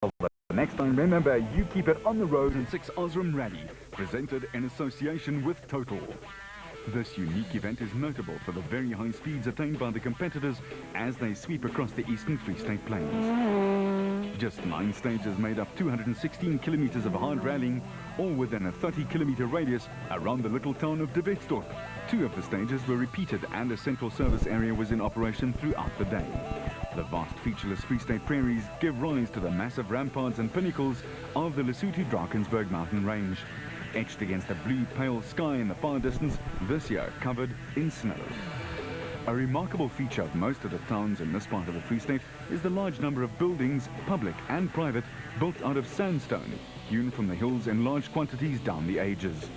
The next time, remember, you keep it on the road. And 6 Osram Rally, presented in association with Total. This unique event is notable for the very high speeds attained by the competitors as they sweep across the eastern Free State Plains. Just 9 stages made up 216 kilometers of hard rallying, all within a 30-kilometer radius around the little town of De Wetsdorp. 2 of the stages were repeated and a central service area was in operation throughout the day. The vast featureless Free State prairies give rise to the massive ramparts and pinnacles of the Lesotho-Drakensberg mountain range. Etched against the blue pale sky in the far distance, this year covered in snow. A remarkable feature of most of the towns in this part of the Free State is the large number of buildings, public and private, built out of sandstone, hewn from the hills in large quantities down the ages.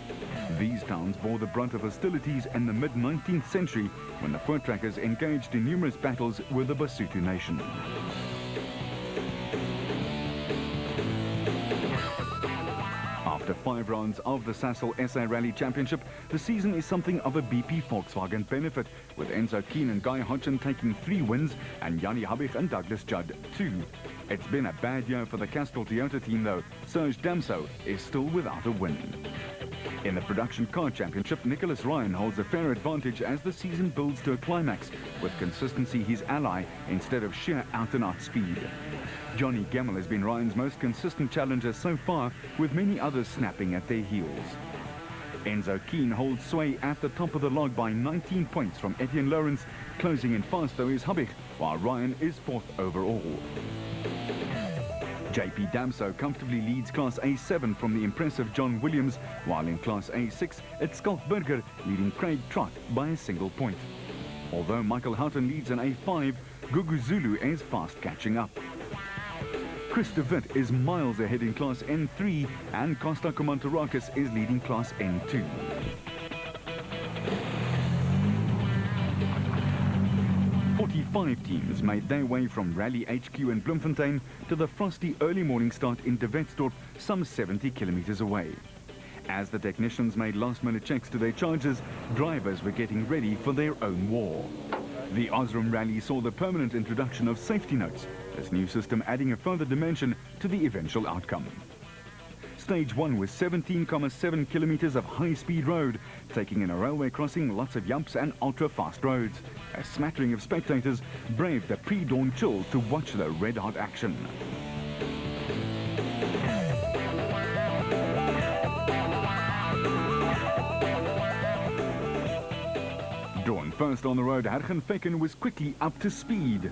These towns bore the brunt of hostilities in the mid-19th century when the Voortrekkers engaged in numerous battles with the Basotho nation. After 5 rounds of the Sasol SA Rally Championship, the season is something of a BP Volkswagen benefit, with Enzo Keen and Guy Hodgson taking 3 wins and Jannie Habig and Douglas Judd 2. It's been a bad year for the Castrol Toyota team though. Serge Damso is still without a win. In the Production Car Championship, Nicholas Ryan holds a fair advantage as the season builds to a climax, with consistency his ally instead of sheer out-and-out speed. Johnny Gemmell has been Ryan's most consistent challenger so far, with many others snapping at their heels. Enzo Keen holds sway at the top of the log by 19 points from Etienne Lawrence. Closing in fast though is Habig, while Ryan is 4th overall. JP Damso comfortably leads Class A7 from the impressive John Williams, while in Class A6 it's Schalk Burger leading Craig Trott by a single point. Although Michael Houghton leads in A5, Gugu Zulu is fast catching up. Chris de Wit is miles ahead in Class N3 and Costa Komantarakis is leading Class N2. Five teams made their way from Rally HQ in Bloemfontein to the frosty early morning start in De Wetsdorp, some 70 kilometers away. As the technicians made last-minute checks to their charges, drivers were getting ready for their own war. The Osram Rally saw the permanent introduction of safety notes, this new system adding a further dimension to the eventual outcome. Stage 1 was 17.7 kilometers of high-speed road, taking in a railway crossing, lots of yumps and ultra-fast roads. A smattering of spectators braved the pre-dawn chill to watch the red-hot action. Drawn first on the road, Hergen Fecken was quickly up to speed.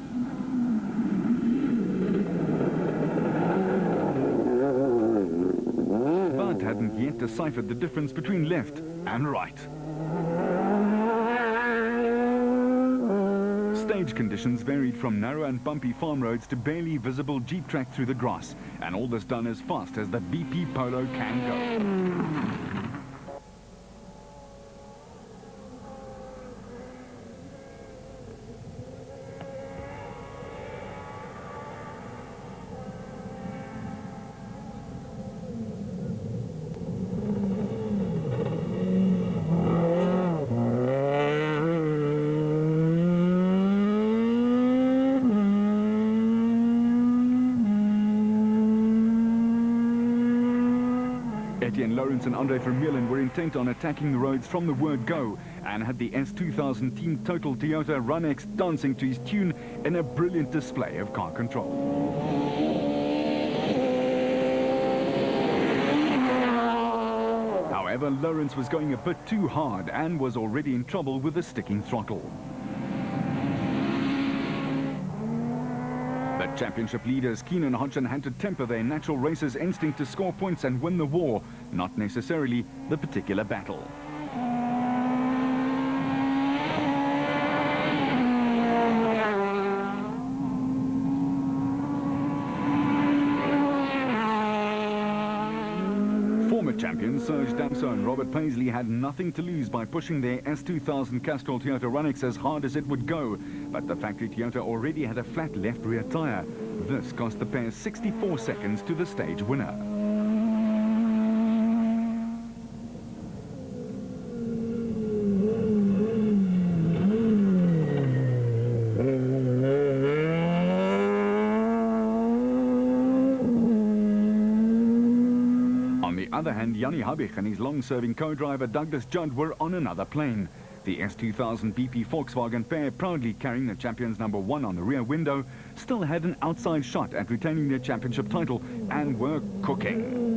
But hadn't yet deciphered the difference between left and right. Stage conditions varied from narrow and bumpy farm roads to barely visible jeep track through the grass, and all this done as fast as the BP Polo can go. Etienne Lawrence and Andre Vermeulen were intent on attacking the roads from the word go and had the S2000 Team Total Toyota Run-X dancing to his tune in a brilliant display of car control. However, Lawrence was going a bit too hard and was already in trouble with the sticking throttle. The championship leaders, Keen and Hodgson, had to temper their natural racer's instinct to score points and win the war, not necessarily the particular battle. Former champions Serge Damso and Robert Paisley had nothing to lose by pushing their S2000 Castrol Toyota Run-X as hard as it would go, but the factory Toyota already had a flat left rear tyre. This cost the pair 64 seconds to the stage winner. the other hand, Jannie Habich and his long-serving co-driver Douglas Judd were on another plane. The S2000 BP Volkswagen pair, proudly carrying the champions #1 on the rear window, still had an outside shot at retaining their championship title and were cooking.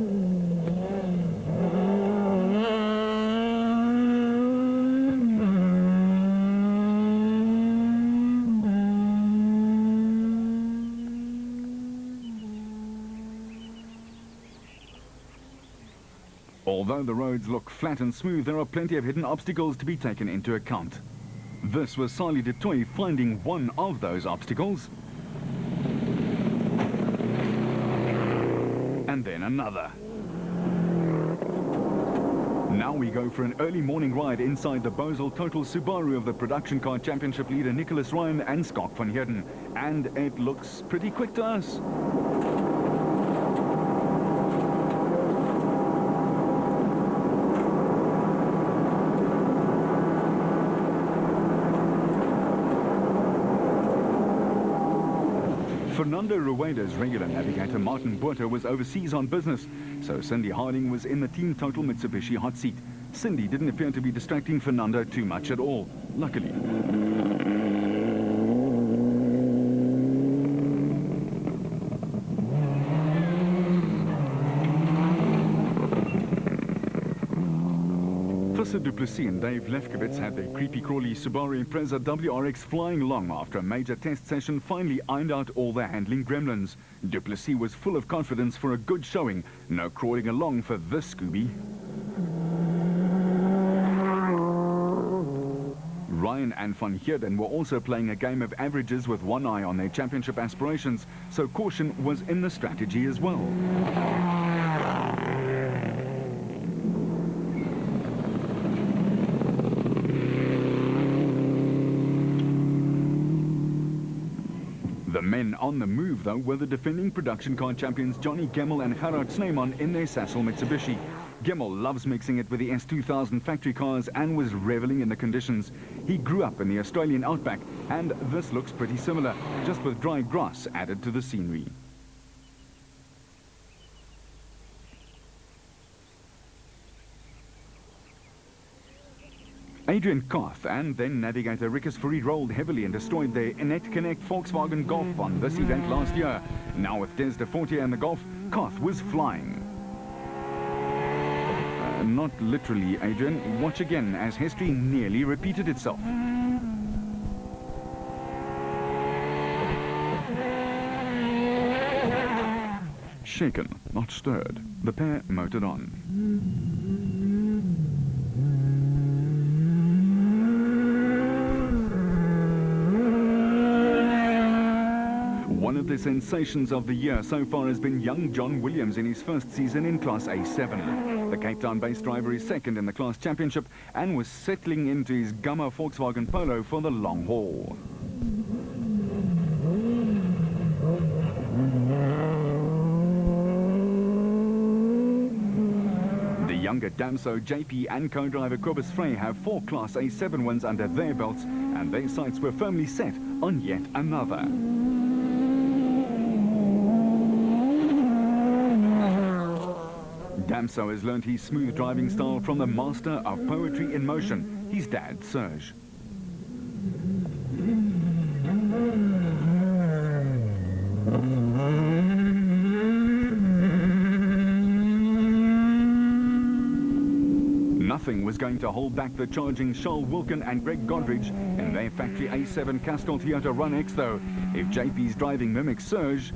Although the roads look flat and smooth, there are plenty of hidden obstacles to be taken into account. This was Sali de Toy finding one of those obstacles. And then another. Now we go for an early morning ride inside the Bosel Total Subaru of the Production Car Championship leader Nicholas Ryan and Scott van Heerden. And it looks pretty quick to us. Fernando Rueda's regular navigator Martin Botha was overseas on business, so Cindy Harding was in the Team Total Mitsubishi hot seat. Cindy didn't appear to be distracting Fernando too much at all, luckily. Visser Du Plessis and Dave Lefkowitz had their creepy-crawly Subaru Impreza WRX flying along after a major test session finally ironed out all their handling gremlins. Du Plessis was full of confidence for a good showing. No crawling along for this Scooby. Ryan and van Heerden were also playing a game of averages with one eye on their championship aspirations, so caution was in the strategy as well. The men on the move, though, were the defending production car champions Johnny Gemmel and Gerard Sneeman in their Sassel Mitsubishi. Gemmel loves mixing it with the S2000 factory cars and was reveling in the conditions. He grew up in the Australian outback, and this looks pretty similar, just with dry grass added to the scenery. Adrian Koth and then navigator Rickers Fourie rolled heavily and destroyed their Net Connect Volkswagen Golf on this event last year. Now with Des de Fortier and the Golf, Koth was flying. Not literally, Adrian. Watch again as history nearly repeated itself. Shaken, not stirred, the pair motored on. One of the sensations of the year so far has been young John Williams in his first season in Class A7. The Cape Town-based driver is second in the class championship and was settling into his Gamma Volkswagen Polo for the long haul. The younger Damso, JP and co-driver Kobus Frey have 4 Class A7 wins under their belts, and their sights were firmly set on yet another. Damso has learned his smooth driving style from the master of poetry in motion, his dad, Serge. Nothing was going to hold back the charging Charles Wilkin and Greg Godridge in their factory A7 Castrol Toyota Run X, though. If JP's driving mimics Serge,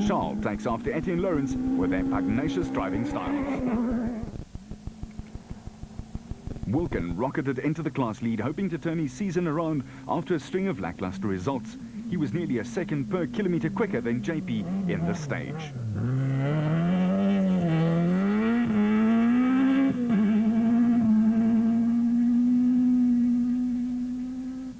Charles takes after Etienne Lawrence with their pugnacious driving styles. Wilkin rocketed into the class lead, hoping to turn his season around after a string of lackluster results. He was nearly a second per kilometre quicker than JP in this stage.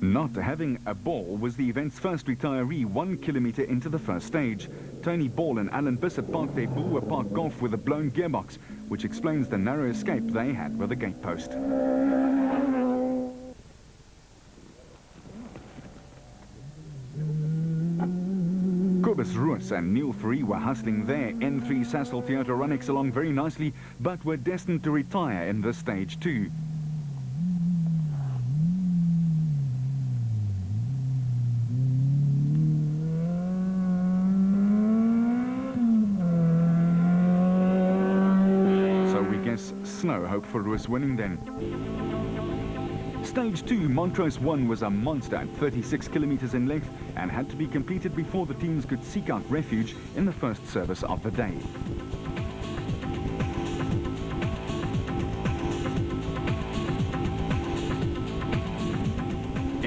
Not having a ball was the event's first retiree 1 kilometre into the first stage. Tony Ball and Alan Bissett parked their Bulwer Park Golf with a blown gearbox, which explains the narrow escape they had with the gate post. Kobus Roos Chris and Neil Free were hustling their N3 Sasol Toyota Runx along very nicely, but were destined to retire in this stage too. So we guess Snow hope for Lewis winning then. Stage 2, Montrose 1 was a monster at 36 kilometers in length and had to be completed before the teams could seek out refuge in the first service of the day.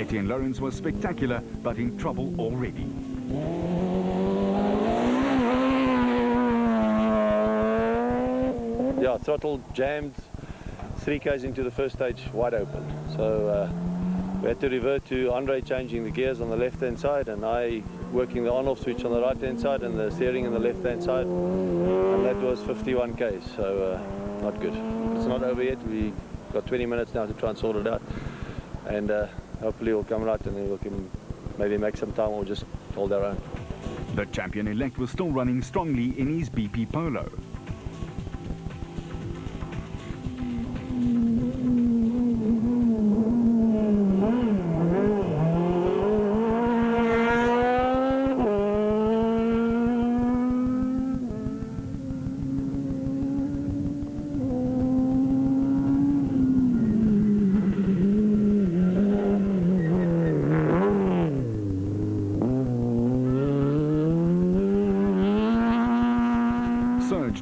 Etienne Lawrence was spectacular, but in trouble already. Yeah, throttle jammed. 3 Ks into the first stage, wide open. So we had to revert to Andre changing the gears on the left-hand side and I working the on-off switch on the right-hand side and the steering on the left-hand side. And that was 51 Ks, so not good. It's not over yet. We got 20 minutes now to try and sort it out. And hopefully it'll come right and then we can maybe make some time or just hold our own. The champion-elect was still running strongly in his BP Polo.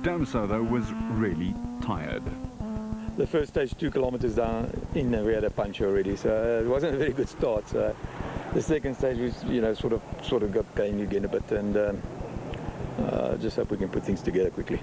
Damso, though, was really tired. The first stage 2 kilometers down in we had a punch already, so it wasn't a very good start. So the second stage was, you know, sort of got going again a bit, and just hope we can put things together quickly.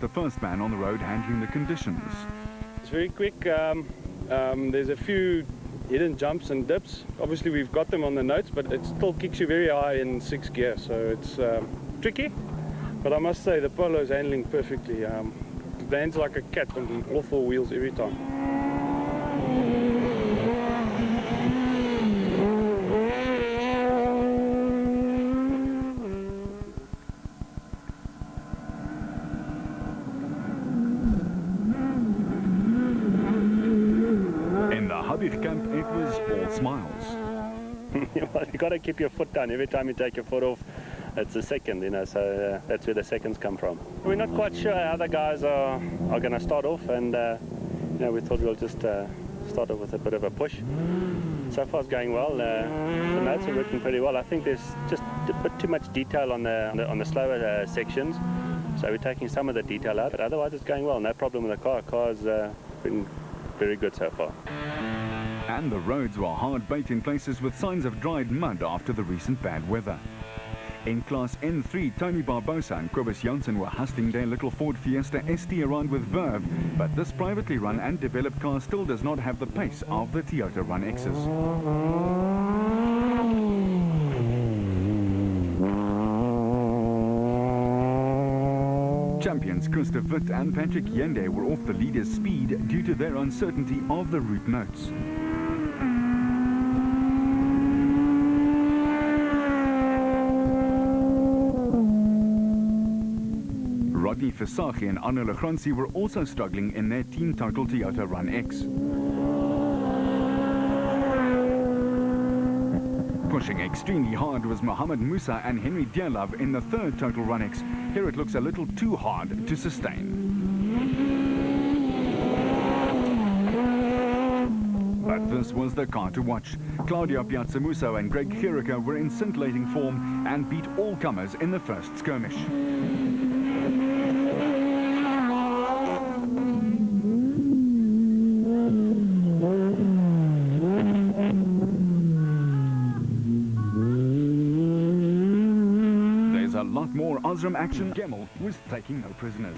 The first man on the road handling the conditions. It's very quick. There's a few hidden jumps and dips. Obviously we've got them on the notes, but it still kicks you very high in 6th gear, so it's tricky. But I must say the Polo is handling perfectly. It lands like a cat on all 4 wheels every time. Camp, it was all smiles. Well, you got to keep your foot down. Every time you take your foot off, it's a second, you know, so that's where the seconds come from. We're not quite sure how the guys are going to start off, and you know, we thought we'll just start off with a bit of a push. So far it's going well. The notes are working pretty well. I think there's just a bit too much detail on the slower sections, so we're taking some of the detail out, but otherwise it's going well. No problem with the car. Car's been very good so far. And the roads were hard baked in places with signs of dried mud after the recent bad weather. In Class N3, Tony Barbosa and Kobus Janssen were hustling their little Ford Fiesta ST around with verve, but this privately run and developed car still does not have the pace of the Toyota Runx's. Champions Chris de Wit and Patrick Yende were off the leader's speed due to their uncertainty of the route notes. Rodney Versage and Arno Legrandsie were also struggling in their Team Total Toyota Runx. Pushing extremely hard was Mohammed Musa and Henry Dearlove in the third Total Runx. Here it looks a little too hard to sustain. But this was the car to watch. Claudio Piazzamuso and Greg Chirica were in scintillating form and beat all comers in the first skirmish. There's a lot more Osram action. Gemmell was taking no prisoners.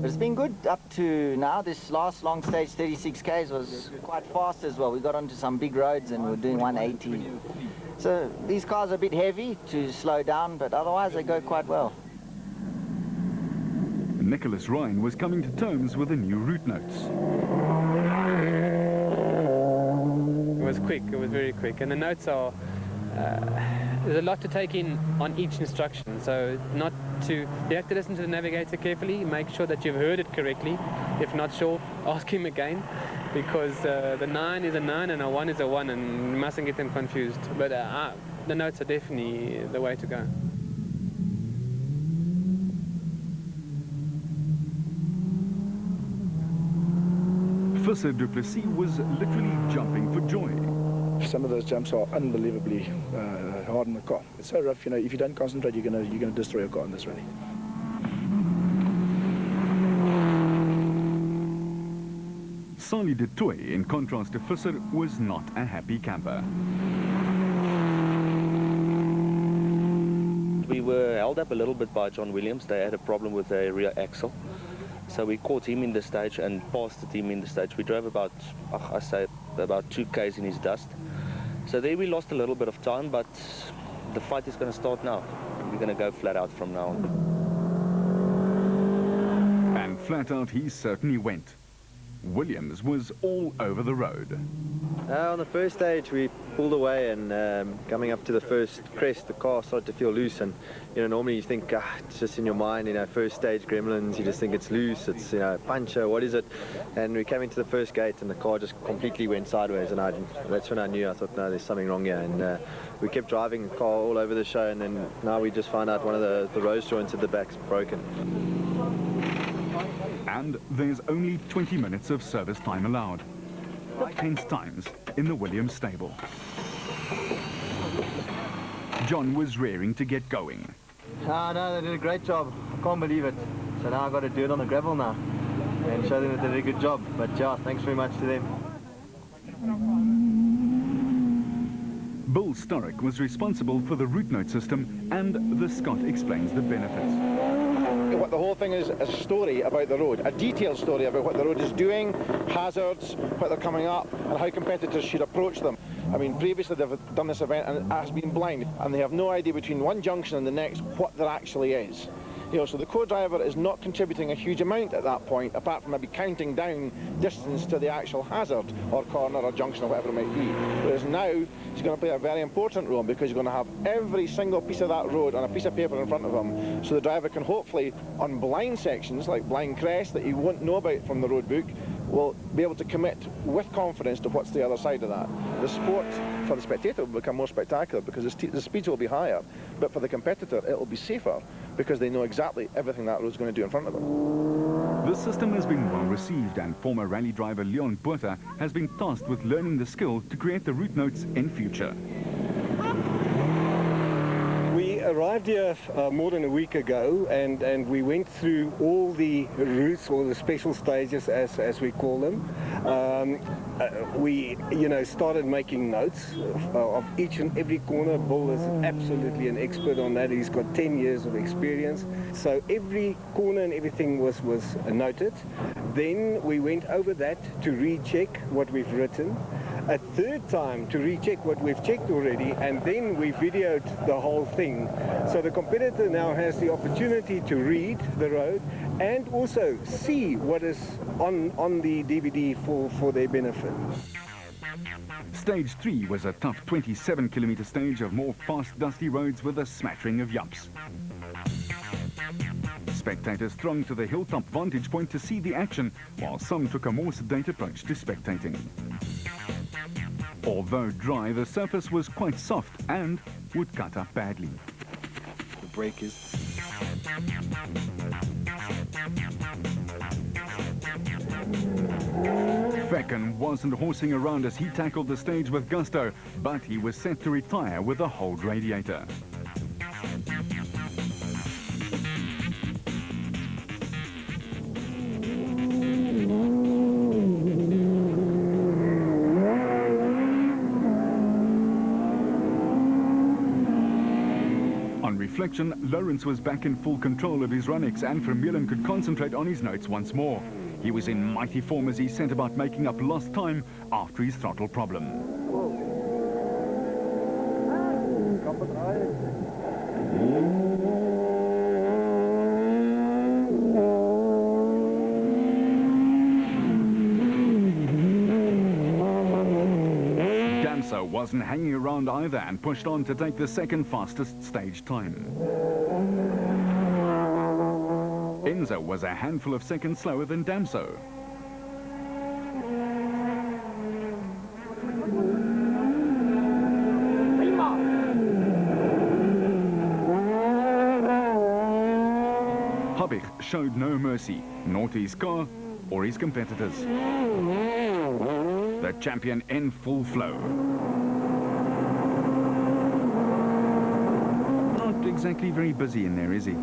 It's been good up to now. This last long stage, 36 Ks, was quite fast as well. We got onto some big roads and we're doing 180. So these cars are a bit heavy to slow down, but otherwise they go quite well. Nicholas Ryan was coming to terms with the new route notes. It was quick, it was very quick, and the notes are, there's a lot to take in on each instruction, so you have to listen to the navigator carefully, make sure that you've heard it correctly. If not sure, ask him again, because the 9 is a 9 and a 1 is a 1, and you mustn't get them confused. But the notes are definitely the way to go. Visser Du Plessis was literally jumping for joy. Some of those jumps are unbelievably hard on the car. It's so rough, you know. If you don't concentrate, you're gonna destroy your car in this rally. Sali de Toy, in contrast to Visser, was not a happy camper. We were held up a little bit by John Williams. They had a problem with their rear axle. So we caught him in the stage and passed the team in the stage. We drove about 2 Ks in his dust. So there we lost a little bit of time, but the fight is going to start now. We're going to go flat out from now on. And flat out he certainly went. Williams was all over the road. On the first stage we pulled away, and coming up to the first crest the car started to feel loose, and normally you think it's just in your mind, first stage gremlins, you just think it's loose, it's puncture, what is it? And we came into the first gate and the car just completely went sideways, and that's when I knew. I thought, no, there's something wrong here. And we kept driving the car all over the show, and then now we just found out one of the rose joints at the back's broken. And there's only 20 minutes of service time allowed. 10 times in the Williams stable. John was raring to get going. No, they did a great job. I can't believe it. So now I've got to do it on the gravel now and show them that they did a good job. But yeah, thanks very much to them. Bill Sturrock was responsible for the route note system, and the Scot explains the benefits. What the whole thing is a story about the road, a detailed story about what the road is doing, hazards, what they're coming up, and how competitors should approach them. I mean, previously they've done this event and it has been blind, and they have no idea between one junction and the next what there actually is. So the co-driver is not contributing a huge amount at that point, apart from maybe counting down distance to the actual hazard or corner or junction or whatever it might be. Whereas now he's going to play a very important role, because you're going to have every single piece of that road on a piece of paper in front of him, so the driver can hopefully, on blind sections like Blind Crest that he won't know about from the road book, will be able to commit with confidence to what's the other side of that. The sport for the spectator will become more spectacular because the speeds will be higher, but for the competitor it will be safer because they know exactly everything that road's going to do in front of them. The system has been well received, and former rally driver Leon Botha has been tasked with learning the skill to create the route notes in future. We arrived here more than a week ago, and we went through all the routes, or the special stages as we call them. We started making notes of each and every corner. Bill is absolutely an expert on that. He's got 10 years of experience, so every corner and everything was noted. Then we went over that to recheck what we've written, a third time to recheck what we've checked already, and then we videoed the whole thing. So the competitor now has the opportunity to read the road and also see what is on the DVD for their benefit. Stage 3 was a tough 27-kilometer stage of more fast, dusty roads with a smattering of yumps. Spectators thronged to the hilltop vantage point to see the action, while some took a more sedate approach to spectating. Although dry, the surface was quite soft and would cut up badly. The brake is... Fecken wasn't horsing around as he tackled the stage with gusto, but he was set to retire with a hold radiator. reflection, Lawrence was back in full control of his Runix, and Vermeulen could concentrate on his notes once more. He was in mighty form as he set about making up lost time after his throttle problem. Damso wasn't hanging around either and pushed on to take the second fastest stage time. Enzo was a handful of seconds slower than Damso. Habich showed no mercy, nor to his car or his competitors. The champion in full flow. Not exactly very busy in there, is he?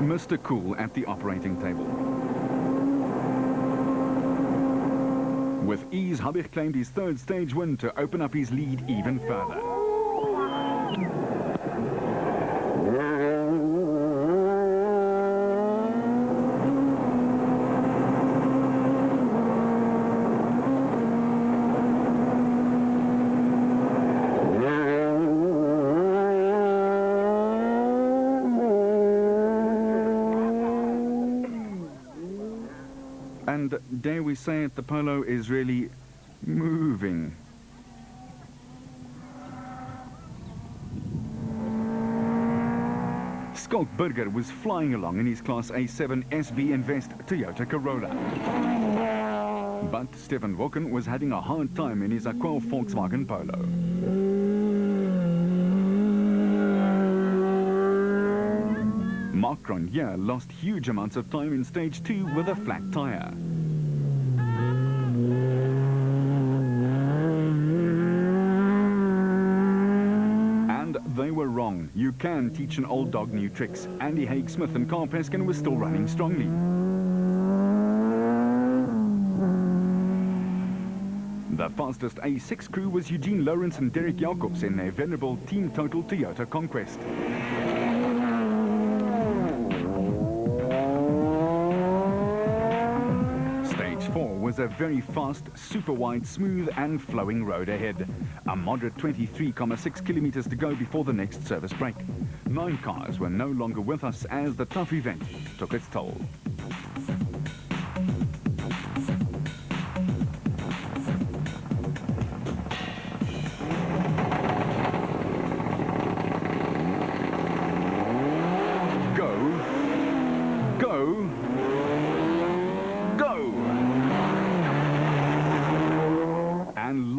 Mr. Cool at the operating table. With ease, Habich claimed his third stage win to open up his lead even further. And dare we say it, the polo is really moving. Schalk Burger was flying along in his Class A7 SB Invest Toyota Corolla. But Stefan Woken was having a hard time in his Aqua Volkswagen Polo. Mark Cronje lost huge amounts of time in stage 2 with a flat tire. And they were wrong. You can teach an old dog new tricks. Andy Haig-Smith and Carl Peskin were still running strongly. The fastest A6 crew was Eugene Lawrence and Derek Jacobs in their venerable Team Total Toyota Conquest. Was a very fast, super wide, smooth and flowing road ahead. A moderate 23.6 kilometers to go before the next service break. 9 cars were no longer with us as the tough event took its toll.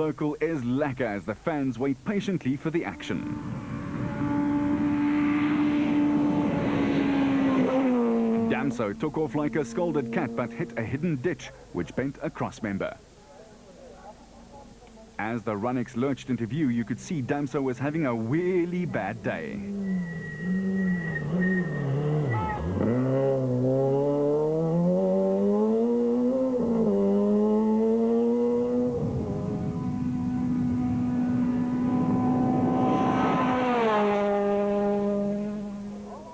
Local is lacquer as the fans wait patiently for the action. Damso took off like a scolded cat but hit a hidden ditch which bent a cross member. As the Runix lurched into view, you could see Damso was having a really bad day.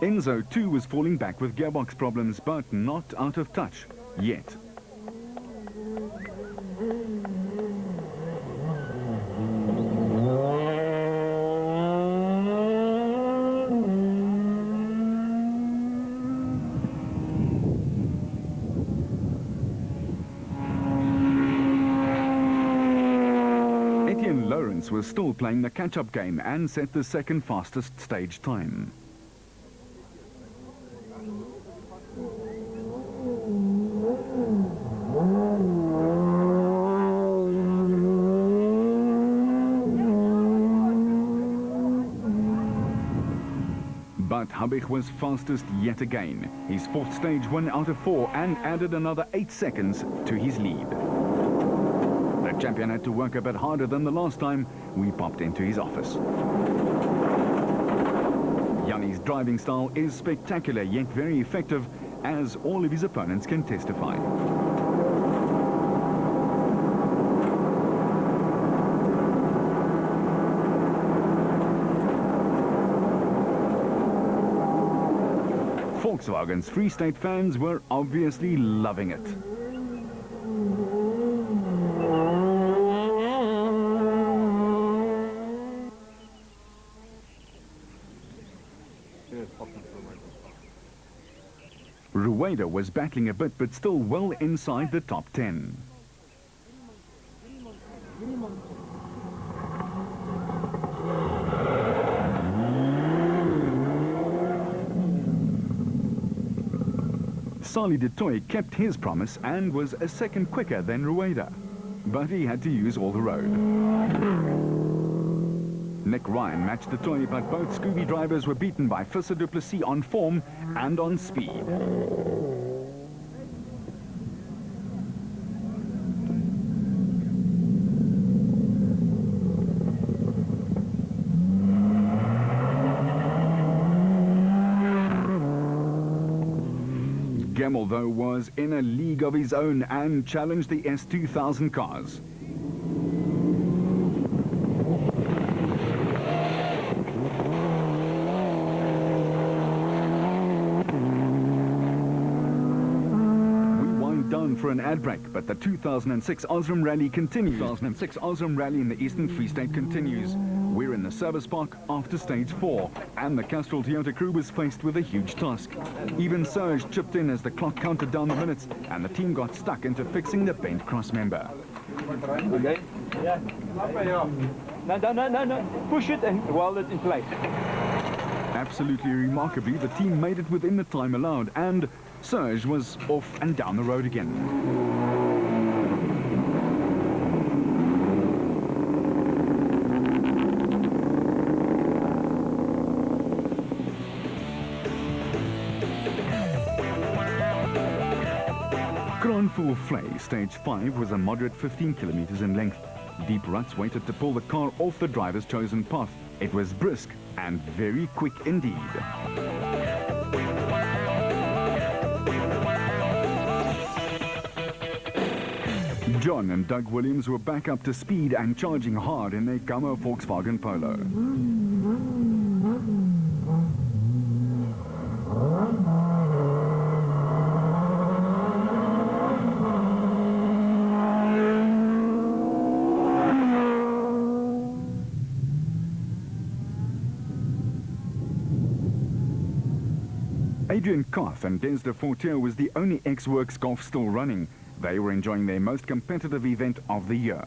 Enzo too was falling back with gearbox problems, but not out of touch yet. Etienne Lawrence was still playing the catch-up game and set the second fastest stage time. But Habich was fastest yet again. His fourth stage 1 out of 4 and added another 8 seconds to his lead. The champion had to work a bit harder than the last time we popped into his office. Yanni's driving style is spectacular yet very effective, as all of his opponents can testify. Volkswagen's Free State fans were obviously loving it. Rueda was battling a bit, but still well inside the top 10. Sali de Toy kept his promise and was a second quicker than Rueda, but he had to use all the road. Nick Ryan matched the Toy, but both Scooby drivers were beaten by Visser du Plessis on form and on speed. Gemmell, though, was in a league of his own and challenged the S2000 cars. For an ad break, but the 2006 Osram Rally continues. 2006 Osram Rally in the Eastern Free State continues. We're in the service park after stage 4, and the Castrol Toyota crew was faced with a huge task. Even Serge chipped in as the clock counted down the minutes, and the team got stuck into fixing the bent cross member. Okay. Yeah. No. Push it and weld it in place. Absolutely remarkably, the team made it within the time allowed, and Serge was off and down the road again. Grand Fool Flay, stage 5, was a moderate 15 kilometers in length. Deep ruts waited to pull the car off the driver's chosen path. It was brisk and very quick indeed. John and Doug Williams were back up to speed and charging hard in their Gamma Volkswagen Polo. Adrian Koth and Des de Fortier was the only ex-Works golf still running. They were enjoying their most competitive event of the year.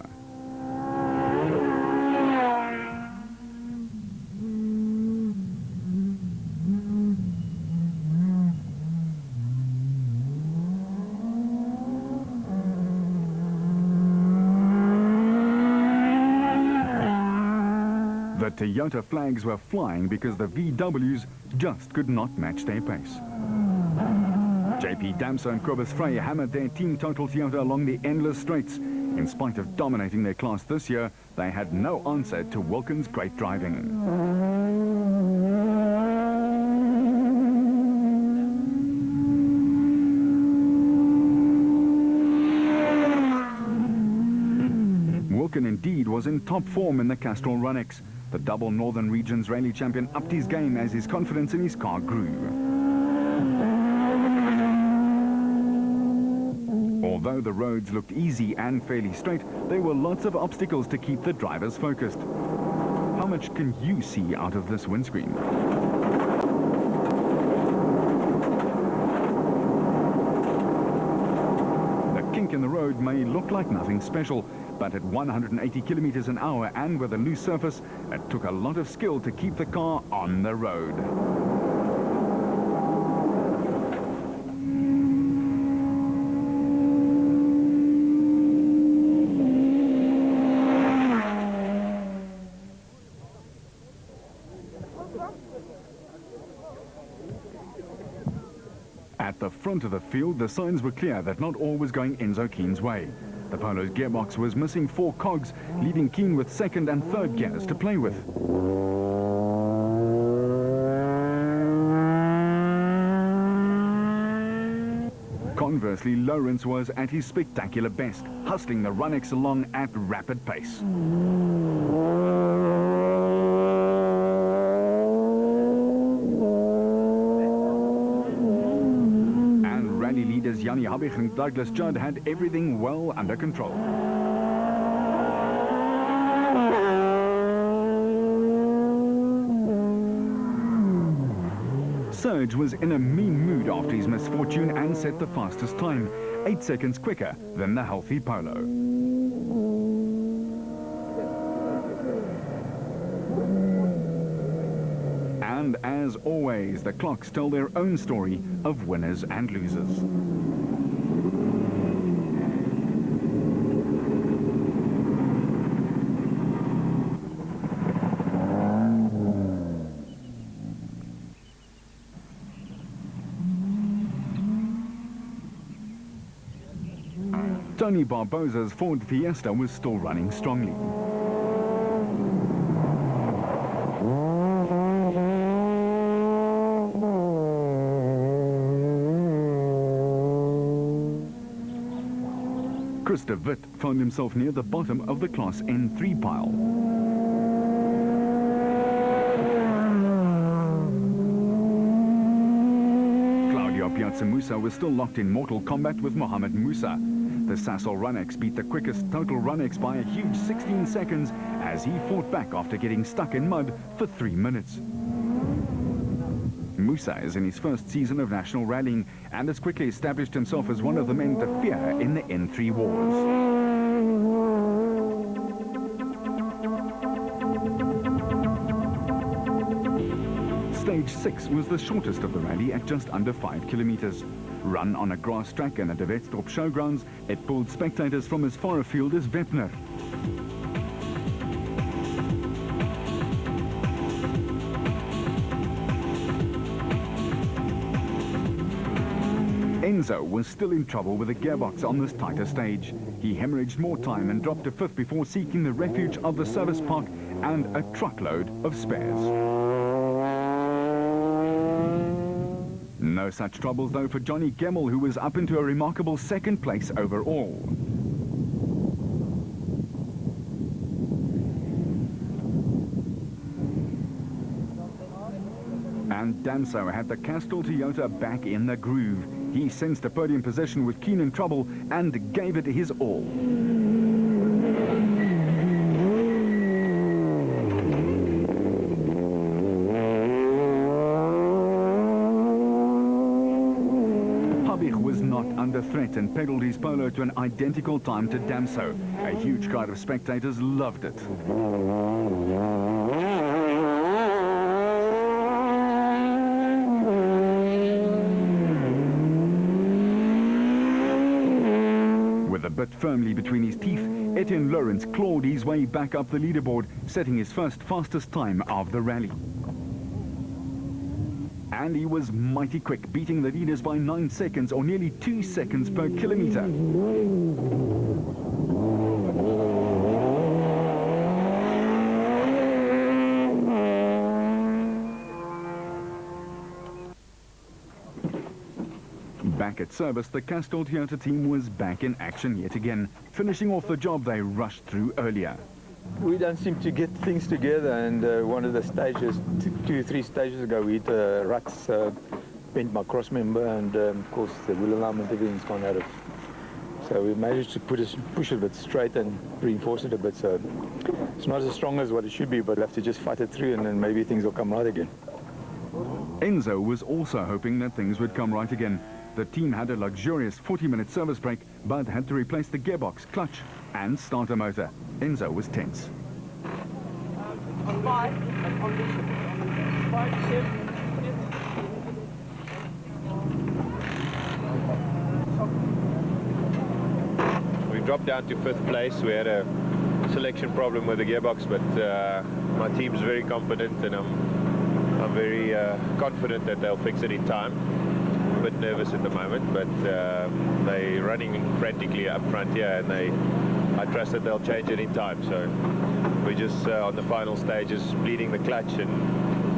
The Toyota flags were flying because the VWs just could not match their pace. JP Damser and Kobus Frey hammered their team Total Toyota along the endless straights. In spite of dominating their class this year, they had no answer to Wilkins' great driving. Wilkin indeed was in top form in the Castrol Run-X. The double Northern Regions Rally champion upped his game as his confidence in his car grew. Although the roads looked easy and fairly straight, there were lots of obstacles to keep the drivers focused. How much can you see out of this windscreen? The kink in the road may look like nothing special, but at 180 kilometers an hour and with a loose surface, it took a lot of skill to keep the car on the road. At the front of the field, the signs were clear that not all was going Enzo Keen's way. The Polo's gearbox was missing 4 cogs, leaving Keen with second and third gears to play with. Conversely, Lawrence was at his spectacular best, hustling the Run-X along at rapid pace. Johnny Habich and Douglas Judd had everything well under control. Serge was in a mean mood after his misfortune and set the fastest time, 8 seconds quicker than the healthy Polo. And as always, the clocks tell their own story of winners and losers. Tony Barbosa's Ford Fiesta was still running strongly. Chris de Wit found himself near the bottom of the Class N3 pile. Claudio Piazzamusa was still locked in mortal combat with Mohamed Musa. The Sasol Runex beat the quickest total Runex by a huge 16 seconds as he fought back after getting stuck in mud for 3 minutes. Musa is in his first season of national rallying and has quickly established himself as one of the men to fear in the N3 wars. Stage 6 was the shortest of the rally at just under 5 kilometers. Run on a grass track in the De Wetstop showgrounds, it pulled spectators from as far afield as Wepner. Enzo was still in trouble with the gearbox on this tighter stage. He hemorrhaged more time and dropped to 5th before seeking the refuge of the service park and a truckload of spares. No such troubles though for Johnny Gemmell, who was up into a remarkable 2nd place overall. And Damso had the Castrol Toyota back in the groove. He sensed a podium position with Keenan trouble and gave it his all. Was not under threat and pedaled his Polo to an identical time to Damso. A huge crowd of spectators loved it. With a bit firmly between his teeth, Etienne Lawrence clawed his way back up the leaderboard, setting his first fastest time of the rally. And he was mighty quick, beating the leaders by 9 seconds, or nearly 2 seconds per kilometer. Back at service, the Castrol Toyota team was back in action yet again, finishing off the job they rushed through earlier. We don't seem to get things together, and one of the stages, 2 or 3 stages ago, we hit ruts, bent my cross member, and of course the wheel alignment, everything's gone out of. So we managed to push it a bit straight and reinforce it a bit, so it's not as strong as what it should be, but we'll have to just fight it through and then maybe things will come right again. Enzo was also hoping that things would come right again. The team had a luxurious 40-minute service break, but had to replace the gearbox, clutch and starter motor. Enzo was tense. On 5, on this 5, 7. We dropped down to 5th place. We had a selection problem with the gearbox, but my team's very confident, and I'm very confident that they'll fix it in time. A bit nervous at the moment, but they're running frantically up front here, and I trust that they'll change it in time. So we're just on the final stages, bleeding the clutch and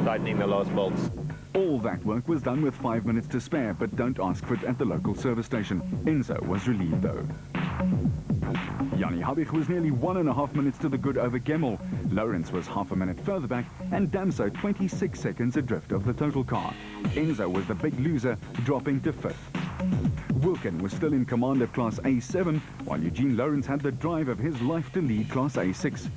tightening the last bolts. All that work was done with 5 minutes to spare, but don't ask for it at the local service station. Enzo was relieved though. Jannie Habich was nearly 1.5 minutes to the good over Gemmell. Lawrence was half a minute further back, and Damso 26 seconds adrift of the total car. Enzo was the big loser, dropping to 5th. Wilkin was still in command of Class A7, while Eugene Lawrence had the drive of his life to lead Class A6.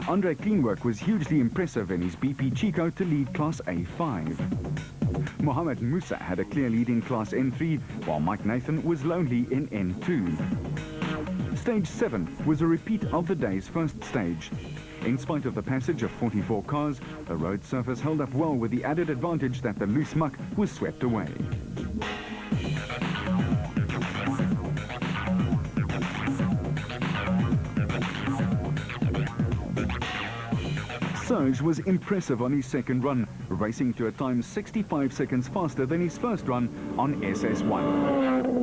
Andre Kleinwerk was hugely impressive in his BP Chico to lead Class A5. Mohammed Musa had a clear lead in Class N3, while Mike Nathan was lonely in N2. Stage 7 was a repeat of the day's first stage. In spite of the passage of 44 cars, the road surface held up well with the added advantage that the loose muck was swept away. Serge was impressive on his second run, racing to a time 65 seconds faster than his first run on SS1.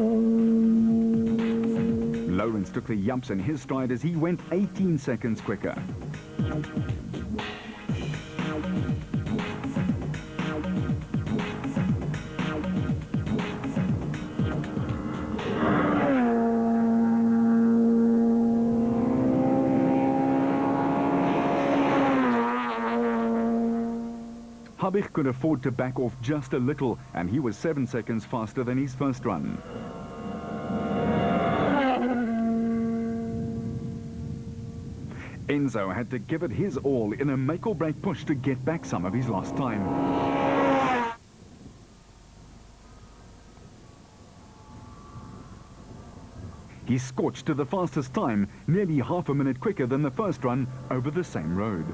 Lawrence took the yumps in his stride as he went 18 seconds quicker. Habich could afford to back off just a little, and he was 7 seconds faster than his first run. Enzo had to give it his all in a make-or-break push to get back some of his lost time. He scorched to the fastest time, nearly half a minute quicker than the first run over the same road.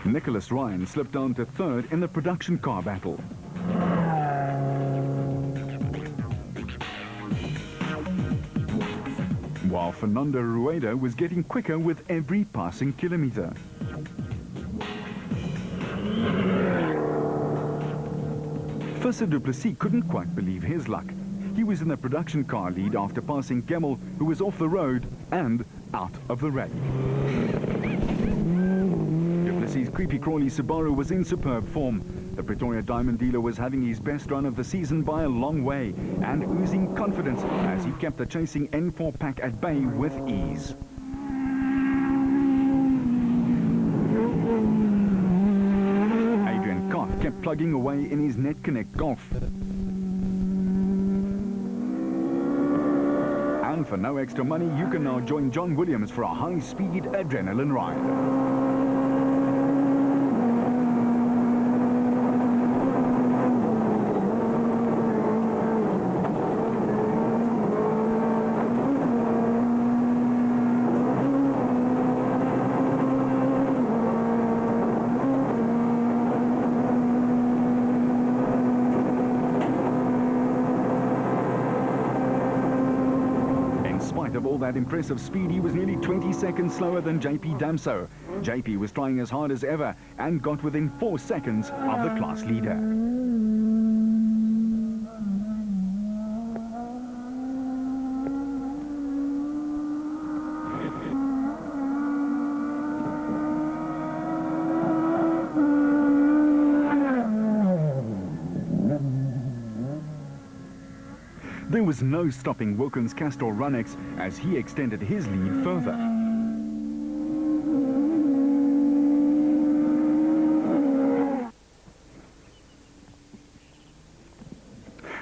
Nicholas Ryan slipped down to third in the production car battle. While Fernando Rueda was getting quicker with every passing kilometer. Fisser du Plessis couldn't quite believe his luck. He was in the production car lead after passing Gemmel, who was off the road and out of the rally. His creepy-crawly Subaru was in superb form. The Pretoria Diamond dealer was having his best run of the season by a long way and oozing confidence as he kept the chasing N4 pack at bay with ease. Adrian Koch kept plugging away in his Net Connect Golf. And for no extra money, you can now join John Williams for a high-speed adrenaline ride. Of all that impressive speed, he was nearly 20 seconds slower than JP Damso. JP was trying as hard as ever and got within 4 seconds of the class leader. There was no stopping Wilkins' Castrol Runex as he extended his lead further.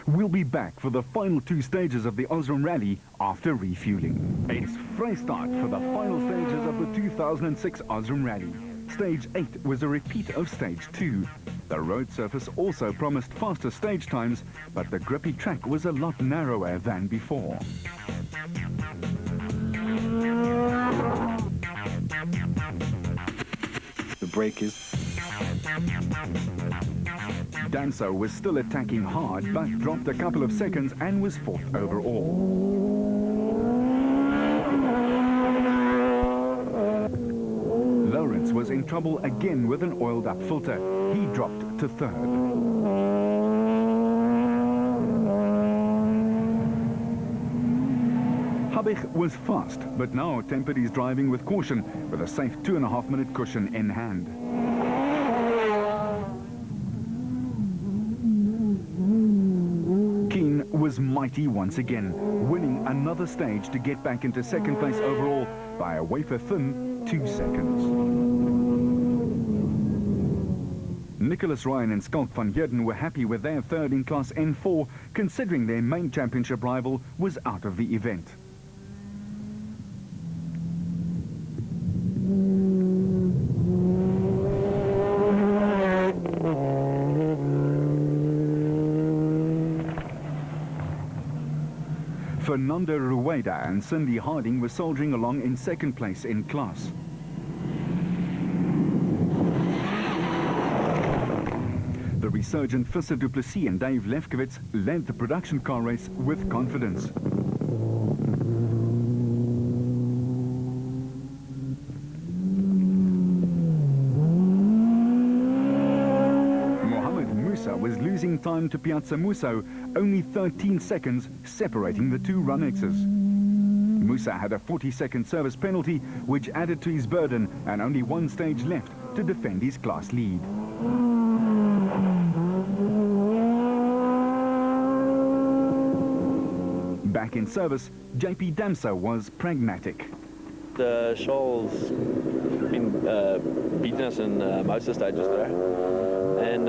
We'll be back for the final 2 stages of the Osram Rally after refueling. It's fresh start for the final stages of the 2006 Osram Rally. Stage 8 was a repeat of Stage 2. The road surface also promised faster stage times, but the grippy track was a lot narrower than before. The brake is... Danso was still attacking hard, but dropped a couple of seconds and was 4th overall. Lawrence was in trouble again with an oiled-up filter. He dropped to 3rd. Habich was fast, but now tempered his driving with caution, with a safe 2.5-minute cushion in hand. Keane was mighty once again, winning another stage to get back into second place overall by a wafer-thin 2 seconds. Nicholas Ryan and Skalk van Heerden were happy with their third in Class N4, considering their main championship rival was out of the event. Fernando Rueda and Cindy Harding were soldiering along in second place in class. The resurgent Visser du Plessis and Dave Lefkowitz led the production car race with confidence. Mohamed Musa was losing time to Piazza Musso, only 13 seconds separating the two Runexes. Musa had a 40-second service penalty, which added to his burden, and only one stage left to defend his class lead. Back in service, JP Damso was pragmatic. The Shoal's been beating us in most of the stages today. And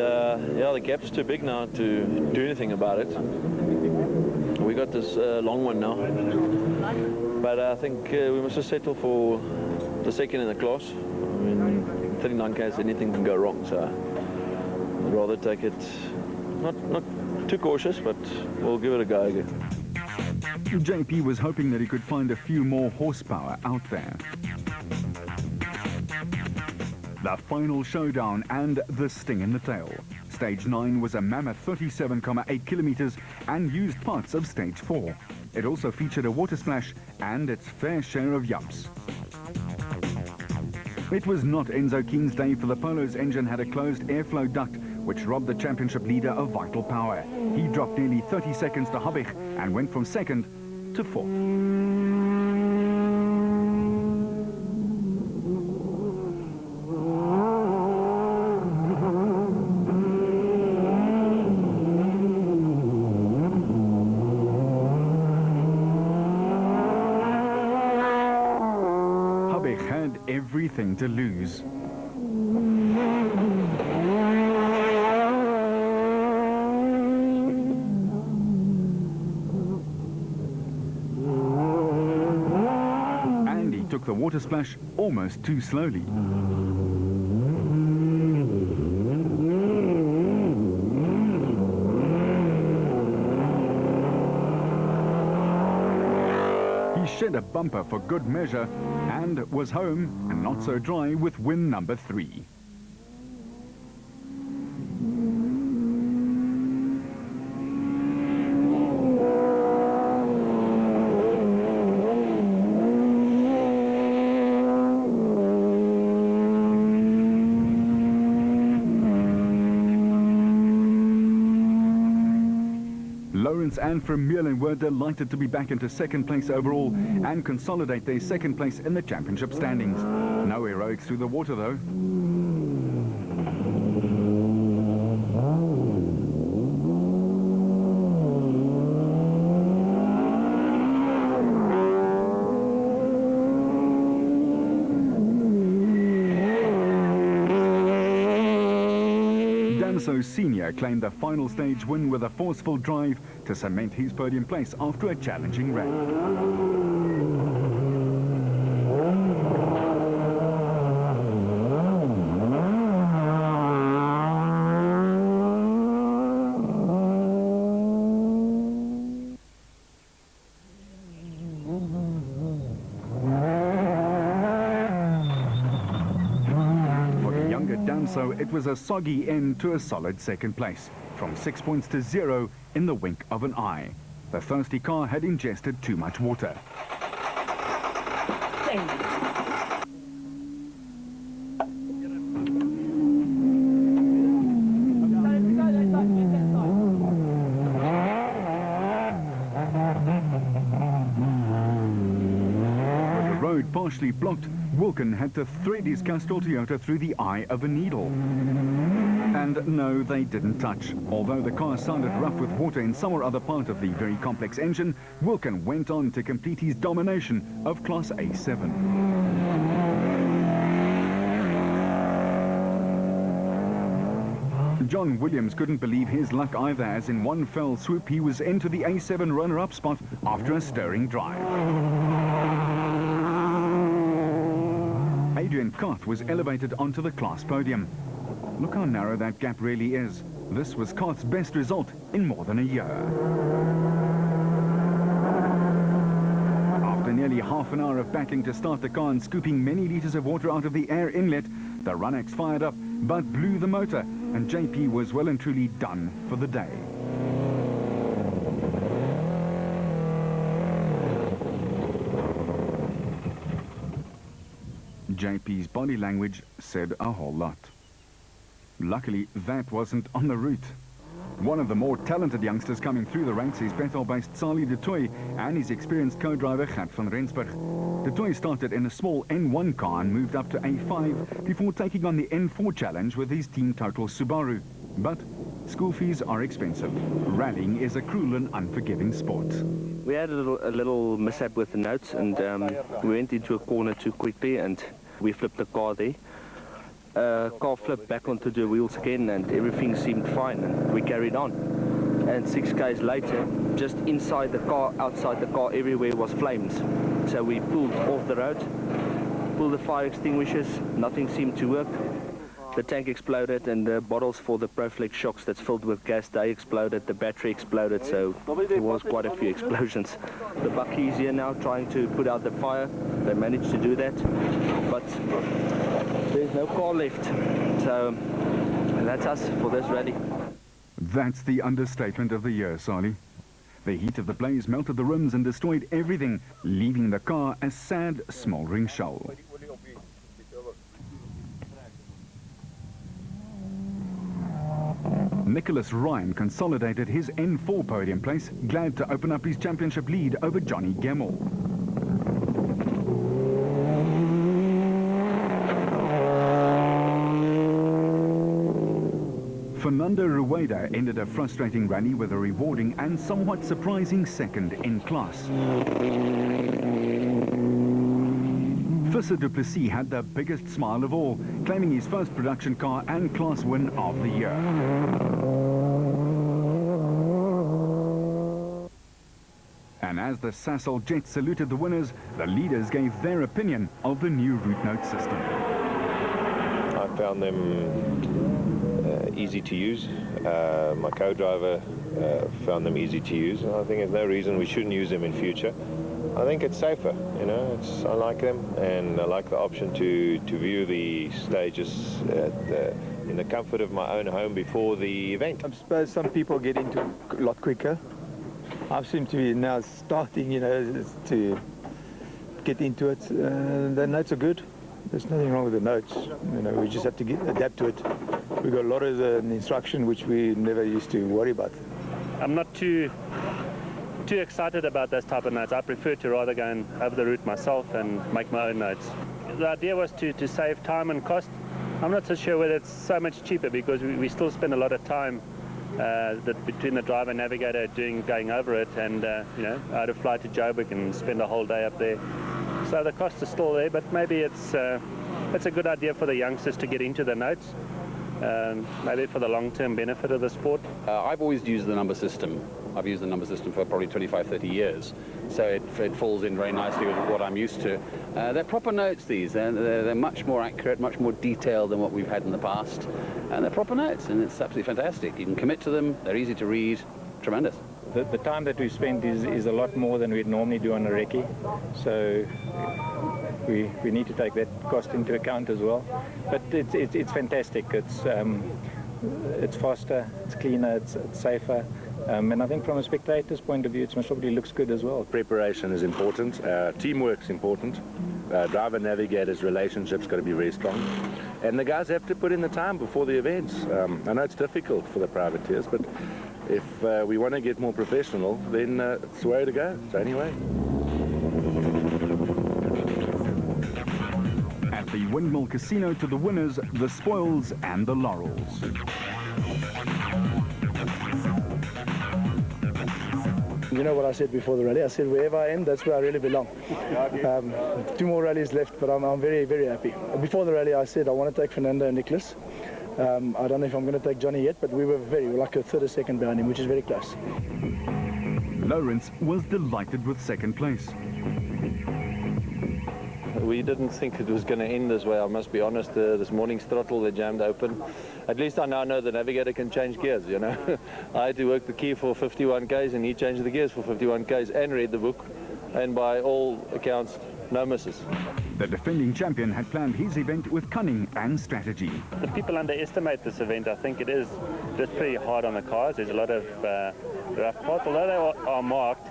yeah, the gap's too big now to do anything about it. We got this long one now. But I think we must just settle for the second in the class. I mean, 39 k's, anything can go wrong, so I'd rather take it not too cautious, but we'll give it a go again. JP was hoping that he could find a few more horsepower out there. The final showdown and the sting in the tail. Stage 9 was a mammoth 37.8 kilometers and used parts of Stage 4. It also featured a water splash and its fair share of yumps. It was not Enzo King's day, for the Polo's engine had a closed airflow duct, which robbed the championship leader of vital power. He dropped nearly 30 seconds to Habich and went from second to fourth. Habich had everything to lose. Took the water splash almost too slowly. He shed a bumper for good measure and was home and not so dry with win number 3. Lawrence and Vermeulen were delighted to be back into second place overall and consolidate their second place in the championship standings. No heroics through the water though. Damso Senior claimed the final stage win with a forceful drive to cement his podium place after a challenging rally. So it was a soggy end to a solid second place, from 6 points to 0 in the wink of an eye. The thirsty car had ingested too much water. partially blocked, Wilkin had to thread his Castrol Toyota through the eye of a needle. And no, they didn't touch. Although the car sounded rough with water in some or other part of the very complex engine, Wilkin went on to complete his domination of Class A7. John Williams couldn't believe his luck either, as in one fell swoop he was into the A7 runner-up spot after a stirring drive. Adrian Koth was elevated onto the class podium. Look how narrow that gap really is. This was Koth's best result in more than a year. After nearly half an hour of battling to start the car and scooping many litres of water out of the air inlet, the Runax fired up but blew the motor, and JP was well and truly done for the day. JP's body language said a whole lot. Luckily, that wasn't on the route. One of the more talented youngsters coming through the ranks is Bethel-based Sali de Tooy and his experienced co-driver Gert van Rensburg. De Tooy started in a small N1 car and moved up to A5 before taking on the N4 challenge with his Team Total Subaru. But school fees are expensive. Rallying is a cruel and unforgiving sport. We had a little mishap with the notes, and we went into a corner too quickly and we flipped the car there. Car flipped back onto the wheels again and everything seemed fine, and we carried on. And 6 k's later, just inside the car, outside the car, everywhere was flames. So we pulled off the road, pulled the fire extinguishers, nothing seemed to work. The tank exploded and the bottles for the Proflex shocks that's filled with gas, they exploded, the battery exploded, so there was quite a few explosions. The Bucky's here now trying to put out the fire. They managed to do that, but there's no car left. So that's us for this rally. That's the understatement of the year, Sali. The heat of the blaze melted the rims and destroyed everything, leaving the car a sad, smouldering shell. Nicholas Ryan consolidated his N4 podium place, glad to open up his championship lead over Johnny Gemmell. Fernando Rueda ended a frustrating rally with a rewarding and somewhat surprising second in class. Visser du Plessis had the biggest smile of all, claiming his first production car and class win of the year. And as the Sasol Jets saluted the winners, the leaders gave their opinion of the new route note system. I found them easy to use. My co-driver found them easy to use, and I think there's no reason we shouldn't use them in future. I think it's safer, you know, I like them, and I like the option to view the stages in the comfort of my own home before the event. I suppose some people get into it a lot quicker. I seem to be now starting, you know, to get into it. The notes are good. There's nothing wrong with the notes. You know, we just have to adapt to it. We've got a lot of the instruction which we never used to worry about. I'm not too excited about those type of notes. I prefer to rather go and have the route myself and make my own notes. The idea was to save time and cost. I'm not so sure whether it's so much cheaper, because we still spend a lot of time between the driver and navigator going over it, and you know, I had to fly to Joburg and spend a whole day up there. So the cost is still there, but maybe it's a good idea for the youngsters to get into the notes. Maybe for the long-term benefit of the sport. I've always used the number system. I've used the number system for probably 25, 30 years. So it falls in very nicely with what I'm used to. They're proper notes, these. They're much more accurate, much more detailed than what we've had in the past. And they're proper notes, and it's absolutely fantastic. You can commit to them, they're easy to read, tremendous. The time that we spend is a lot more than we'd normally do on a recce. So we need to take that cost into account as well. But it's fantastic. It's faster, it's cleaner, it's safer. And I think from a spectator's point of view, it probably looks good as well. Preparation is important, teamwork's important, driver-navigator's relationship's got to be very strong, and the guys have to put in the time before the events. I know it's difficult for the privateers, but if we want to get more professional, then it's the way to go. It's the only way. the Windmill Casino to the winners, the spoils and the laurels. You know what I said before the rally? I said wherever I am, that's where I really belong. 2 more rallies left, but I'm very, very happy. Before the rally, I said I want to take Fernando and Nicholas. I don't know if I'm going to take Johnny yet, but we were like a third or second behind him, which is very close. Lawrence was delighted with second place. We didn't think it was going to end this way, I must be honest. This morning's throttle, they jammed open. At least I now know the navigator can change gears, you know. I had to work the key for 51 Ks and he changed the gears for 51 Ks and read the book. And by all accounts, no misses. The defending champion had planned his event with cunning and strategy. The people underestimate this event. I think it is just pretty hard on the cars. There's a lot of rough parts. Although they are marked,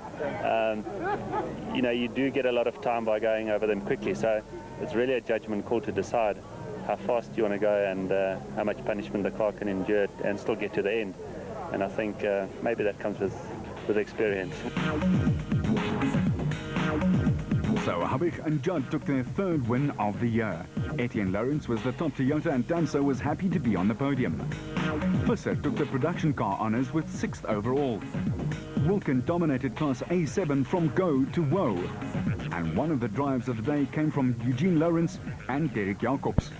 you know, you do get a lot of time by going over them quickly. So it's really a judgment call to decide how fast you want to go and how much punishment the car can endure and still get to the end. And I think maybe that comes with experience. So Habich and Judd took their third win of the year. Etienne Lawrence was the top Toyota and Danso was happy to be on the podium. Visser took the production car honours with 6th overall. Wilkin dominated Class A7 from go to woe. And one of the drives of the day came from Eugene Lawrence and Derek Jacobs.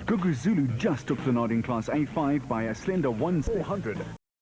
Gugu Zulu just took the nod in Class A5 by a slender 1/400.